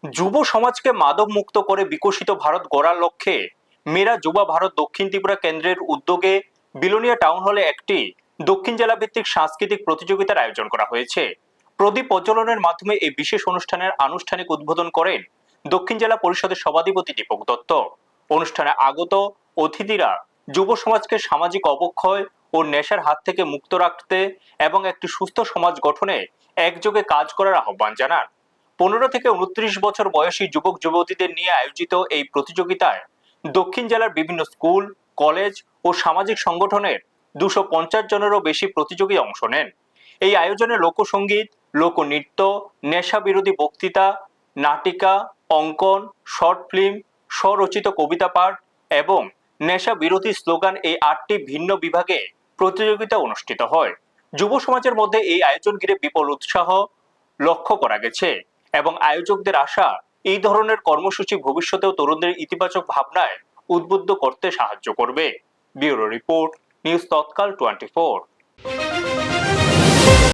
যুব সমাজকে মাদক মুক্ত করে বিকশিত ভারত গড়ার লক্ষ্যে মেরা যুবা ভারত দক্ষিণ ত্রিপুরা কেন্দ্রের উদ্যোগে বিলোনিয়া টাউন হলে একটি দক্ষিণ জেলা ভিত্তিক সাংস্কৃতিক প্রতিযোগিতার আয়োজন করা হয়েছে। প্রদীপ প্রজ্বলনের মাধ্যমে এই বিশেষ অনুষ্ঠানের আনুষ্ঠানিক উদ্বোধন করেন দক্ষিণ জেলা পরিষদের সভাধিপতি দীপক দত্ত। অনুষ্ঠানে আগত অতিথিরা যুব সমাজকে সামাজিক অবক্ষয় ও নেশার হাত থেকে মুক্ত রাখতে এবং একটি সুস্থ সমাজ গঠনে একযোগে কাজ করার আহ্বান জানান। 15 থেকে 29 বছর বয়সী যুবক যুবতীদের নিয়ে আয়োজিত এই প্রতিযোগিতায় দক্ষিণ জেলার বিভিন্ন স্কুল, কলেজ ও সামাজিক সংগঠনের 250 জনেরও বেশি প্রতিযোগী অংশ নেন। এই আয়োজনে লোকসঙ্গীত, লোকনৃত্য, নেশা বিরোধী বক্তৃতা, নাটিকা, অঙ্কন, শর্ট ফিল্ম, স্বরচিত কবিতা পাঠ এবং নেশা বিরোধী স্লোগান এই 8টি ভিন্ন বিভাগে প্রতিযোগিতা অনুষ্ঠিত হয়। যুব সমাজের মধ্যে এই আয়োজন ঘিরে বিপুল উৎসাহ লক্ষ্য করা গেছে এবং আয়োজকদের আশা এই ধরনের কর্মসূচি ভবিষ্যতেও তরুণদের ইতিবাচক ভাবনায় উদ্বুদ্ধ করতে সাহায্য করবে। ব্যুরো রিপোর্ট, নিউজ তৎকাল 24।